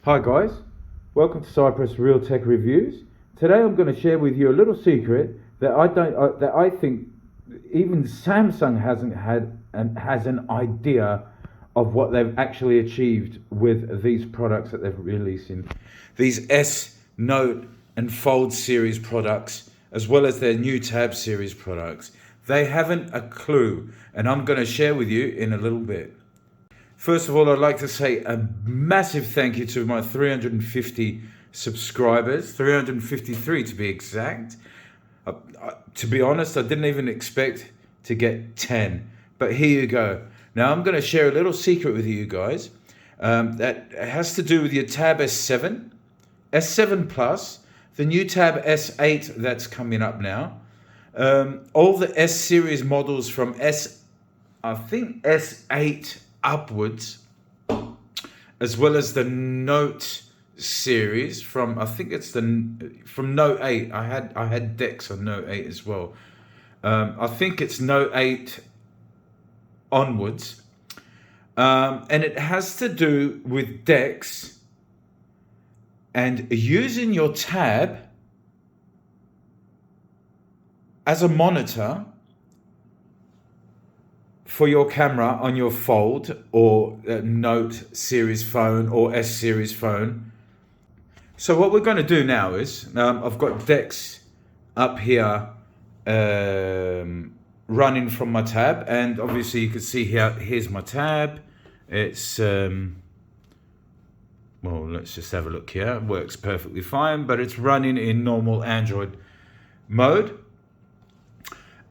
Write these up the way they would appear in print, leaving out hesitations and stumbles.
Hi guys, welcome to Cyprus Real Tech Reviews. Today I'm going to share with you a little secret that I think even Samsung hasn't had and has an idea of what they've actually achieved with these products that they're releasing. These S Note and Fold series products, as well as their new Tab series products. They haven't a clue, and I'm going to share with you in a little bit. First of all, I'd like to say a massive thank you to my 350 subscribers, 353 to be exact. To be honest, I didn't even expect to get 10, but here you go. Now I'm going to share a little secret with you guys that has to do with your Tab S7, S7 Plus, the new Tab S8 that's coming up now, all the S series models from I think S8 upwards, as well as the Note series from, I think it's from Note 8. I had decks on Note 8 as well. I think it's Note 8 onwards, and it has to do with decks and using your Tab as a monitor for your camera on your Fold or Note series phone or S series phone. So what we're going to do now is, I've got decks up here running from my Tab, and obviously you can see here's my Tab. It's well, let's just have a look here. It works perfectly fine, but it's running in normal Android mode.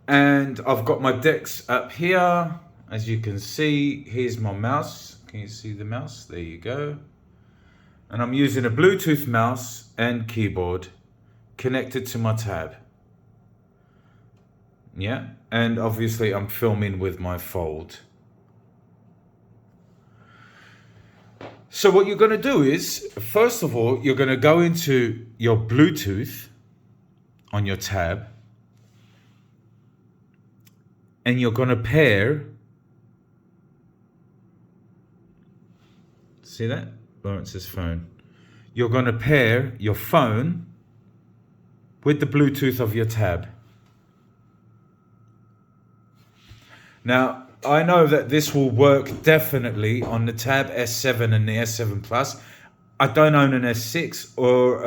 And I've got my decks up here. As you can see, here's my mouse. Can you see the mouse? There you go. And I'm using a Bluetooth mouse and keyboard connected to my Tab. Yeah, and obviously I'm filming with my Fold. So what you're going to do is, first of all, you're going to go into your Bluetooth on your Tab, and you're going to pair, see that? Lawrence's phone. You're going to pair your phone with the Bluetooth of your Tab. Now, I know that this will work definitely on the Tab S7 and the S7 Plus. I don't own an S6, or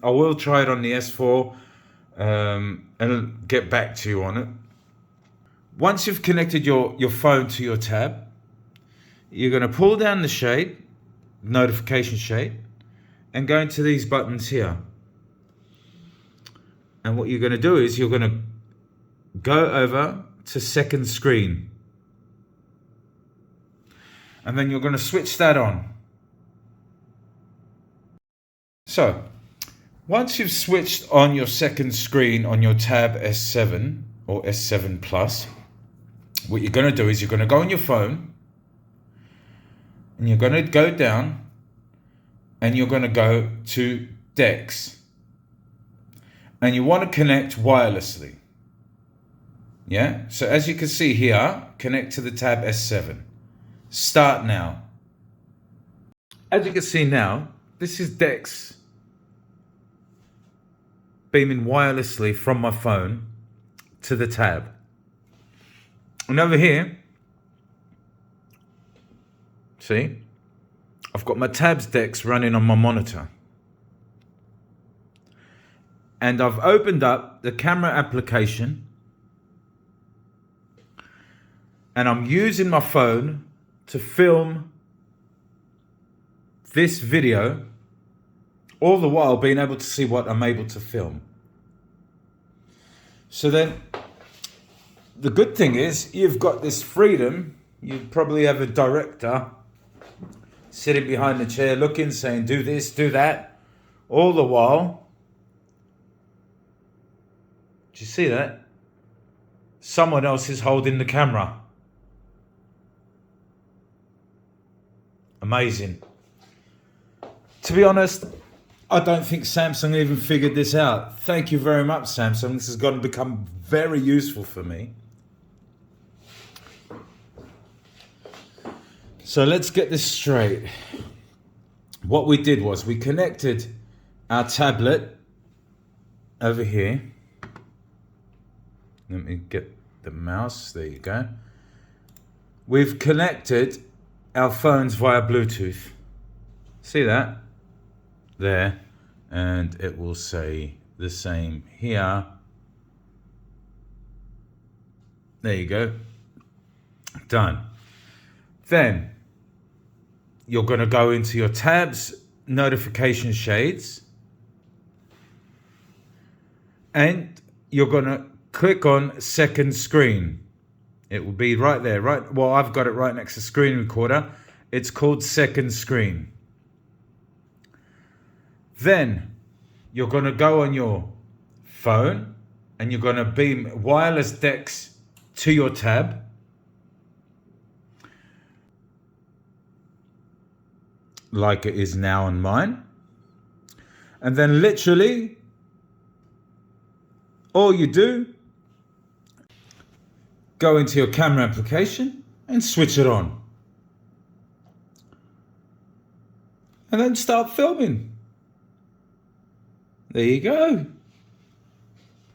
I will try it on the S4 and get back to you on it. Once you've connected your phone to your Tab, you're going to pull down the shade, notification shade, and go into these buttons here. And what you're going to do is you're going to go over to second screen. And then you're going to switch that on. So, once you've switched on your second screen on your Tab S7 or S7 Plus, what you're going to do is you're going to go on your phone, and you're going to go down, and you're going to go to decks, and you want to connect wirelessly. Yeah, so as you can see here, connect to the Tab S7. Start now. As you can see now, this is decks beaming wirelessly from my phone to the Tab. And over here, see, I've got my Tab's decks running on my monitor. And I've opened up the camera application, and I'm using my phone to film this video, all the while being able to see what I'm able to film. So then, the good thing is, you've got this freedom. You probably have a director sitting behind the chair looking, saying, do this, do that. All the while, do you see that? Someone else is holding the camera. Amazing. To be honest, I don't think Samsung even figured this out. Thank you very much, Samsung. This has got to become very useful for me. So let's get this straight. what we did was we connected our tablet over here. Let me get the mouse. There you go. We've connected our phones via Bluetooth. See that? There. And it will say the same here. There you go. Done. Then you're going to go into your tabs, notification shades, and you're going to click on second screen. It will be right there, right? Well, I've got it right next to screen recorder. It's called second screen. Then you're going to go on your phone and you're going to beam wireless DeX to your tab. Like it is now on mine. And then literally all you do, go into your camera application and switch it on. And then start filming. There you go.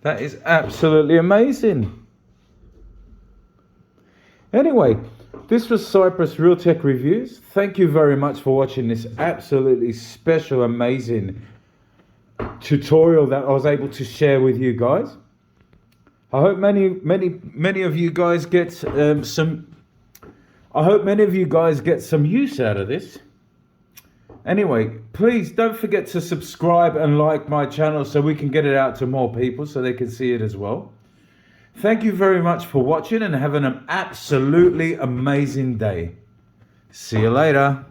That is absolutely amazing. Anyway, this was Cyprus Real Tech Reviews. Thank you very much for watching this absolutely special, amazing tutorial that I was able to share with you guys. I hope many of you guys get some use out of this. Anyway, please don't forget to subscribe and like my channel so we can get it out to more people so they can see it as well. Thank you very much for watching and have an absolutely amazing day. See you later.